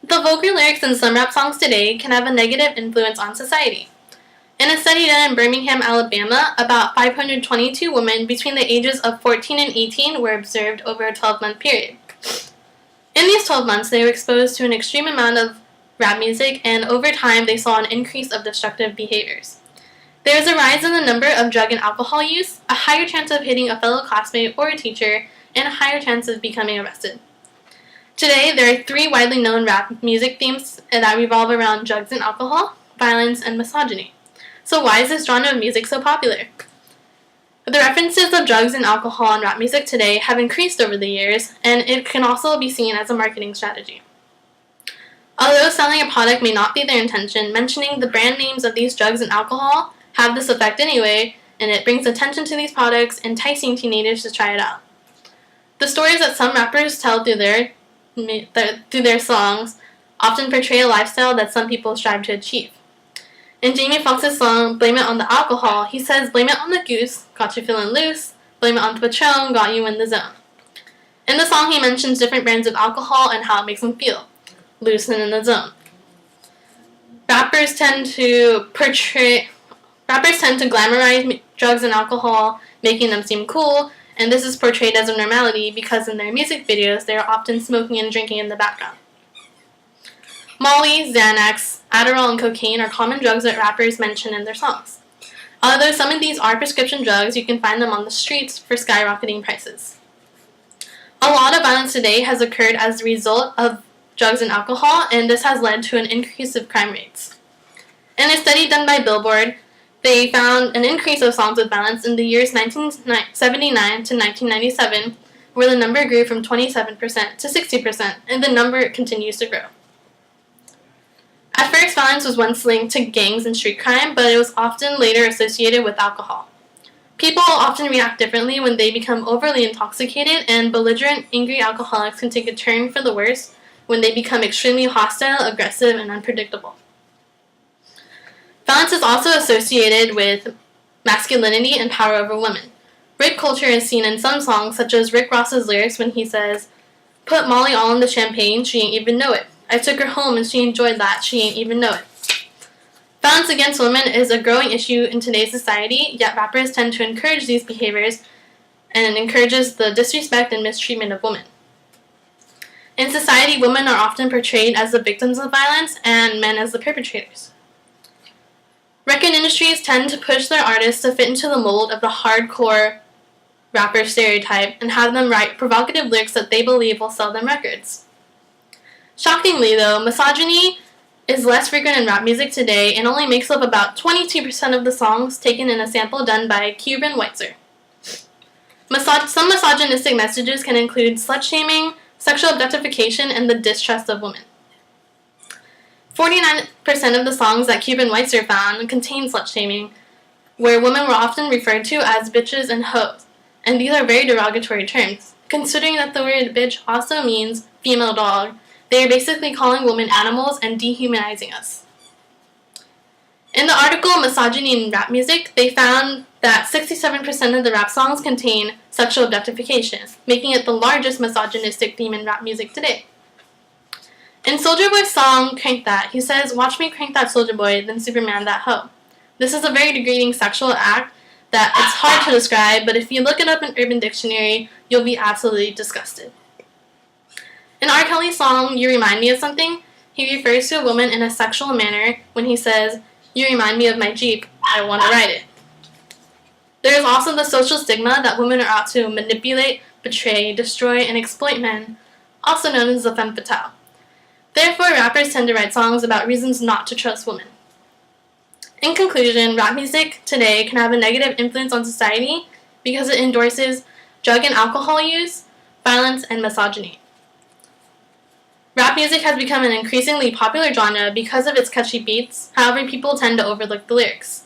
The vulgar lyrics in some rap songs today can have a negative influence on society. In a study done in Birmingham, Alabama, about 522 women between the ages of 14 and 18 were observed over a 12-month period. In these 12 months, they were exposed to an extreme amount of rap music, and over time, they saw an increase of destructive behaviors. There is a rise in the number of drug and alcohol use, a higher chance of hitting a fellow classmate or a teacher, and a higher chance of becoming arrested. Today, there are 3 widely known rap music themes that revolve around drugs and alcohol, violence, and misogyny. So why is this genre of music so popular? The references of drugs and alcohol in rap music today have increased over the years, and it can also be seen as a marketing strategy. Although selling a product may not be their intention, mentioning the brand names of these drugs and alcohol have this effect anyway, and it brings attention to these products, enticing teenagers to try it out. The stories that some rappers tell through their songs often portray a lifestyle that some people strive to achieve. In Jamie Foxx's song, Blame It on the Alcohol, he says, blame it on the goose, got you feeling loose, blame it on the Patron, got you in the zone. In the song, he mentions different brands of alcohol and how it makes him feel, loose and in the zone. Rappers tend to glamorize drugs and alcohol, making them seem cool, and this is portrayed as a normality because in their music videos, they are often smoking and drinking in the background. Molly, Xanax, Adderall, and cocaine are common drugs that rappers mention in their songs. Although some of these are prescription drugs, you can find them on the streets for skyrocketing prices. A lot of violence today has occurred as a result of drugs and alcohol, and this has led to an increase of crime rates. In a study done by Billboard, they found an increase of songs with violence in the years 1979 to 1997, where the number grew from 27% to 60%, and the number continues to grow. At first, violence was once linked to gangs and street crime, but it was often later associated with alcohol. People often react differently when they become overly intoxicated, and belligerent, angry alcoholics can take a turn for the worse when they become extremely hostile, aggressive, and unpredictable. Violence is also associated with masculinity and power over women. Rape culture is seen in some songs, such as Rick Ross's lyrics when he says, "Put Molly all in the champagne, she ain't even know it. I took her home and she enjoyed that, she ain't even know it." Violence against women is a growing issue in today's society, yet rappers tend to encourage these behaviors and encourages the disrespect and mistreatment of women. In society, women are often portrayed as the victims of violence and men as the perpetrators. Record industries tend to push their artists to fit into the mold of the hardcore rapper stereotype and have them write provocative lyrics that they believe will sell them records. Shockingly, though, misogyny is less frequent in rap music today and only makes up about 22% of the songs taken in a sample done by Cuban Whitzer. Some misogynistic messages can include slut-shaming, sexual objectification, and the distrust of women. 49% of the songs that Cuban Whitzer found contain slut-shaming, where women were often referred to as bitches and hoes, and these are very derogatory terms. Considering that the word bitch also means female dog, they are basically calling women animals and dehumanizing us. In the article Misogyny in Rap Music, they found that 67% of the rap songs contain sexual objectification, making it the largest misogynistic theme in rap music today. In Soulja Boy's song Crank That, he says, "Watch me crank that Soulja Boy, then Superman that hoe." This is a very degrading sexual act that it's hard to describe, but if you look it up in Urban Dictionary, you'll be absolutely disgusted. In R. Kelly's song, "You Remind Me of Something," he refers to a woman in a sexual manner when he says, "You remind me of my Jeep, I want to ride it." There is also the social stigma that women are out to manipulate, betray, destroy, and exploit men, also known as the femme fatale. Therefore, rappers tend to write songs about reasons not to trust women. In conclusion, rap music today can have a negative influence on society because it endorses drug and alcohol use, violence, and misogyny. Rap music has become an increasingly popular genre because of its catchy beats, however people tend to overlook the lyrics.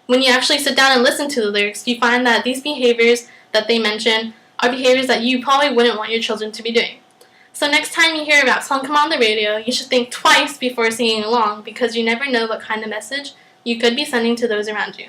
When you actually sit down and listen to the lyrics, you find that these behaviors that they mention are behaviors that you probably wouldn't want your children to be doing. So next time you hear a rap song come on the radio, you should think twice before singing along because you never know what kind of message you could be sending to those around you.